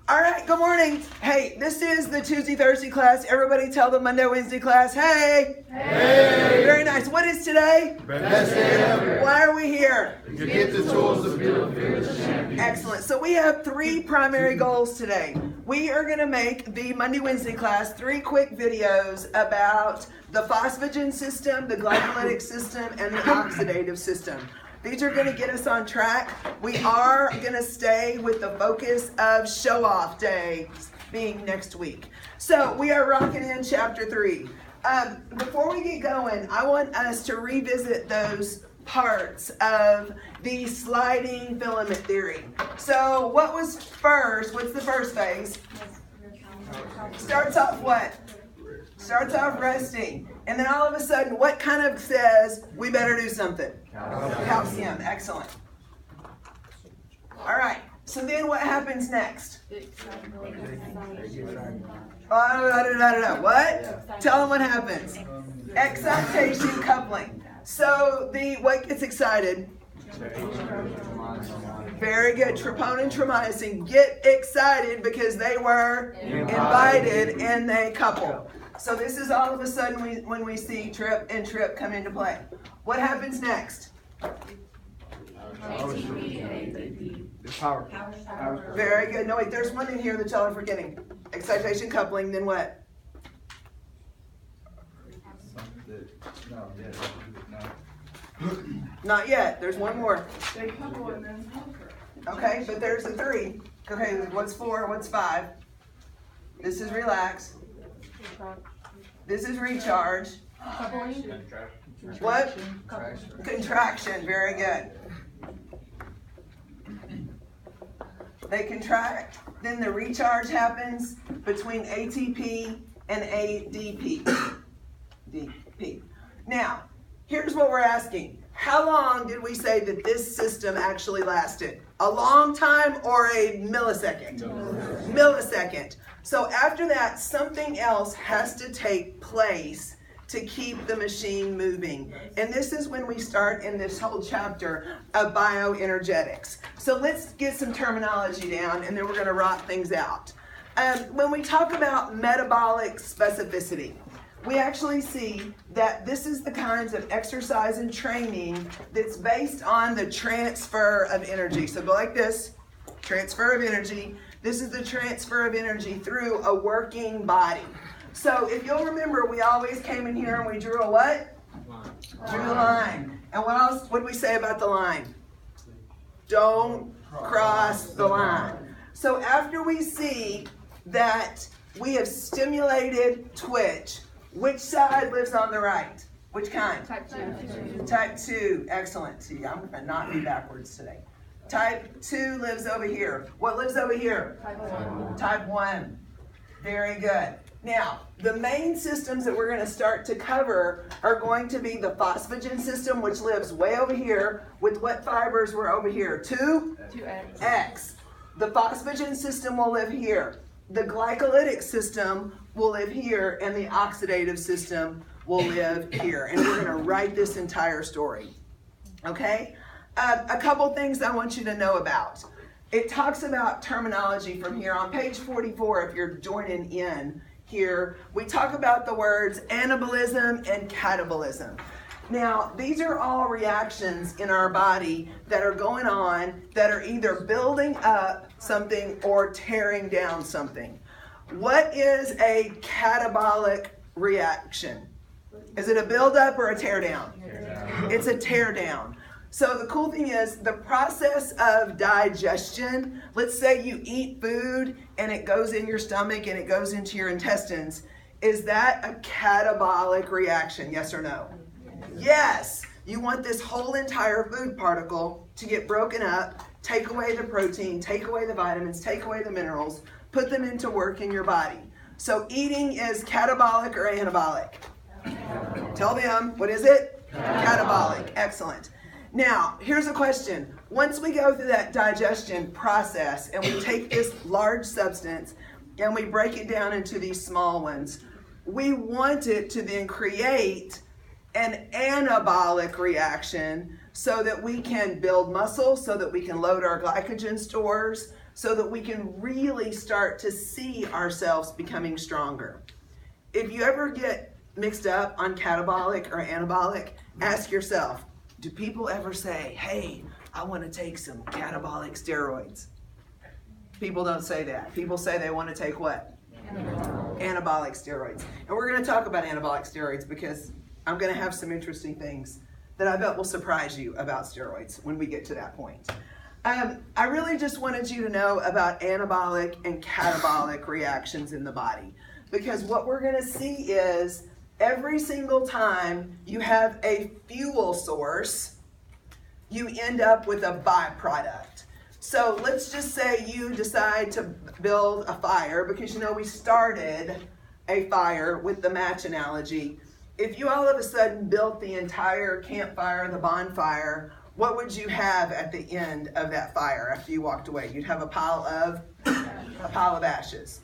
All right, good morning. Hey, this is the Tuesday, Thursday class. Everybody tell the Monday, Wednesday class, hey. Hey. Very nice. What is today? Best day ever. Why are we here? To get the tools to build future champions. Excellent. So we have 3 primary goals today. We are going to make the Monday, Wednesday class 3 quick videos about the phosphagen system, the glycolytic system, and the oxidative system. These are going to get us on track. We are going to stay with the focus of show-off day being next week. So we are rocking in chapter 3. Before we get going, I want us to revisit those parts of the sliding filament theory. So what was first? What's the first phase? Starts off what? Starts off resting. And then all of a sudden, what kind of says we better do something? Calcium. Excellent. All right. So then what happens next? What? Tell them what happens. Excitation coupling. So what gets excited? Very good. Troponin and trimyosin get excited because they were invited and they couple. So this is all of a sudden when we see trip and trip come into play. What happens next? Very good. No, wait, there's one in here that y'all are forgetting. Excitation coupling, then what? Not yet. There's one more. They couple and then conquer. Okay, but there's a 3. Okay, what's 4? What's 5? This is relax. This is recharge. What? Contraction. Very good. They contract. Then the recharge happens between ATP and ADP. DP. Now, here's what we're asking. How long did we say that this system actually lasted? A long time or a millisecond? Millisecond. So after that, something else has to take place to keep the machine moving. And this is when we start in this whole chapter of bioenergetics. So let's get some terminology down and then we're going to rock things out. When we talk about metabolic specificity, we actually see that this is the kinds of exercise and training that's based on the transfer of energy. So go like this, transfer of energy. This is the transfer of energy through a working body. So if you'll remember, we always came in here and we drew a what? Drew a line. And what else would we say about the line? Don't cross the line. So after we see that we have stimulated twitch, which side lives on the right? Which kind? Type 2. Type 2. Excellent. See, I'm going to not be backwards today. Type 2 lives over here. What lives over here? Type 1. Type 1. Very good. Now, the main systems that we're going to start to cover are going to be the phosphagen system, which lives way over here, with what fibers were over here? 2X. X. The phosphagen system will live here. The glycolytic system will live here, and the oxidative system will live here. And we're going to write this entire story. Okay? A couple things I want you to know about. It talks about terminology from here. On page 44, if you're joining in here, we talk about the words anabolism and catabolism. Now, these are all reactions in our body that are going on that are either building up something or tearing down something. What is a catabolic reaction? Is it a buildup or a tear down? It's a tear down. So the cool thing is the process of digestion, let's say you eat food and it goes in your stomach and it goes into your intestines. Is that a catabolic reaction? Yes or no? Yes. You want this whole entire food particle to get broken up, take away the protein, take away the vitamins, take away the minerals, put them into work in your body. So eating is catabolic or anabolic? Tell them, what is it? Catabolic. Excellent. Now, here's a question. Once we go through that digestion process and we take this large substance and we break it down into these small ones, we want it to then create an anabolic reaction so that we can build muscle, so that we can load our glycogen stores, so that we can really start to see ourselves becoming stronger. If you ever get mixed up on catabolic or anabolic, ask yourself, do people ever say, hey, I want to take some catabolic steroids? People don't say that. People say they want to take what? Anabolic steroids. And we're going to talk about anabolic steroids because I'm going to have some interesting things that I bet will surprise you about steroids when we get to that point. I really just wanted you to know about anabolic and catabolic reactions in the body, because what we're going to see is every single time you have a fuel source, you end up with a byproduct. So let's just say you decide to build a fire, because you know we started a fire with the match analogy. If you all of a sudden built the entire campfire, the bonfire, what would you have at the end of that fire after you walked away? You'd have a pile of ashes.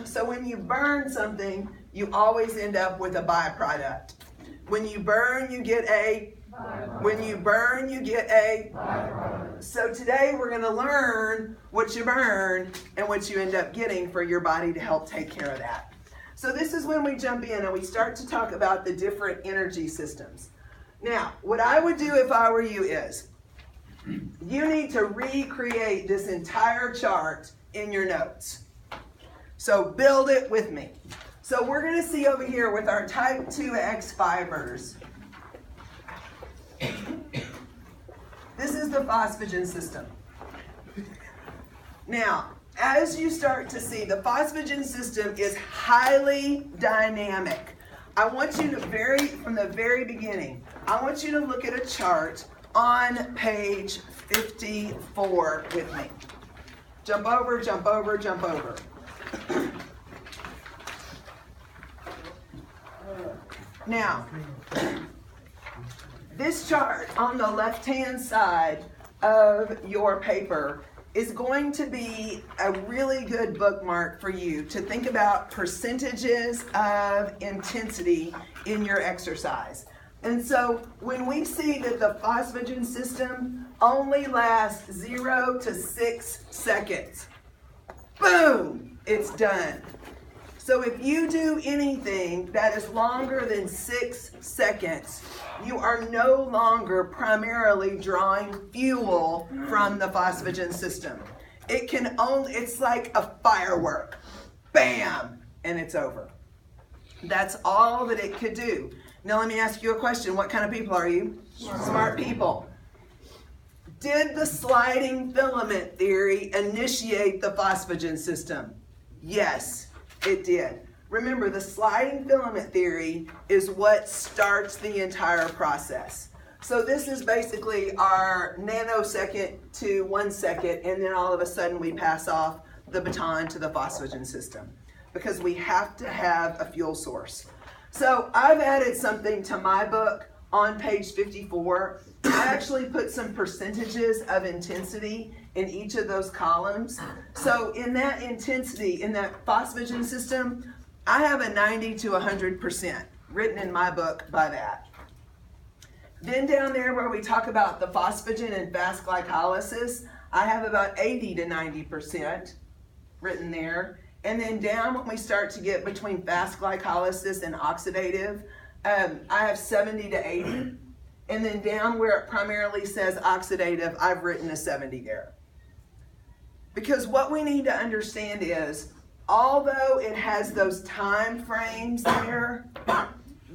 So when you burn something, you always end up with a byproduct. When you burn, you get a So today we're going to learn what you burn and what you end up getting for your body to help take care of that. So this is when we jump in and we start to talk about the different energy systems. Now, what I would do if I were you is, you need to recreate this entire chart in your notes. So build it with me. So we're going to see over here with our type 2X fibers. This is the phosphagen system. Now, as you start to see, the phosphagen system is highly dynamic. I want you to from the very beginning, I want you to look at a chart on page 54 with me. Jump over, jump over, jump over. Now, this chart on the left-hand side of your paper is going to be a really good bookmark for you to think about percentages of intensity in your exercise. And so when we see that the phosphagen system only lasts 0 to 6 seconds, boom, it's done. So if you do anything that is longer than 6 seconds, you are no longer primarily drawing fuel from the phosphagen system. It's like a firework. Bam! And it's over. That's all that it could do. Now let me ask you a question. What kind of people are you? Smart people. Did the sliding filament theory initiate the phosphagen system? Yes, it did. Remember, the sliding filament theory is what starts the entire process. So this is basically our nanosecond to 1 second, and then all of a sudden we pass off the baton to the phosphagen system, because we have to have a fuel source. So I've added something to my book on page 54. I actually put some percentages of intensity in each of those columns. So in that intensity, in that phosphagen system, I have a 90 to 100% written in my book by that. Then down there where we talk about the phosphagen and fast glycolysis, I have about 80 to 90% written there. And then down when we start to get between fast glycolysis and oxidative, I have 70 to 80. And then down where it primarily says oxidative, I've written a 70 there. Because what we need to understand is, although it has those time frames there,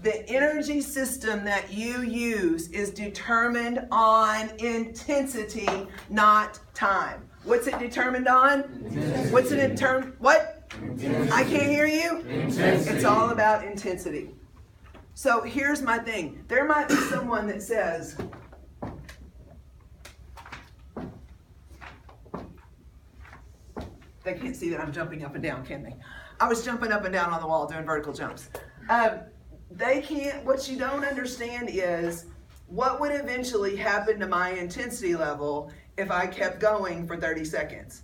the energy system that you use is determined on intensity, not time. What's it determined on? Intensity. What's it determined? What? Intensity. I can't hear you. Intensity. It's all about intensity. So here's my thing. There might be someone that says, they can't see that I'm jumping up and down, can they? I was jumping up and down on the wall doing vertical jumps. They can't, what you don't understand is what would eventually happen to my intensity level if I kept going for 30 seconds.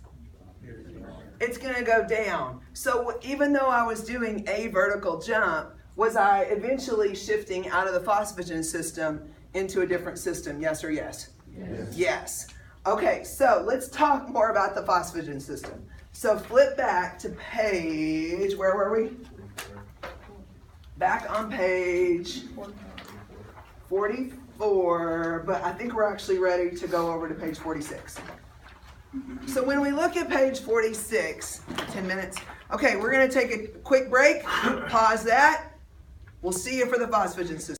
It's going to go down. So even though I was doing a vertical jump, was I eventually shifting out of the phosphagen system into a different system? Yes or yes? Yes. Yes. Okay, so let's talk more about the phosphagen system. So flip back to page, where were we? Back on page 44, but I think we're actually ready to go over to page 46. So when we look at page 46, 10 minutes, okay, we're going to take a quick break, pause that. We'll see you for the phosphagen system.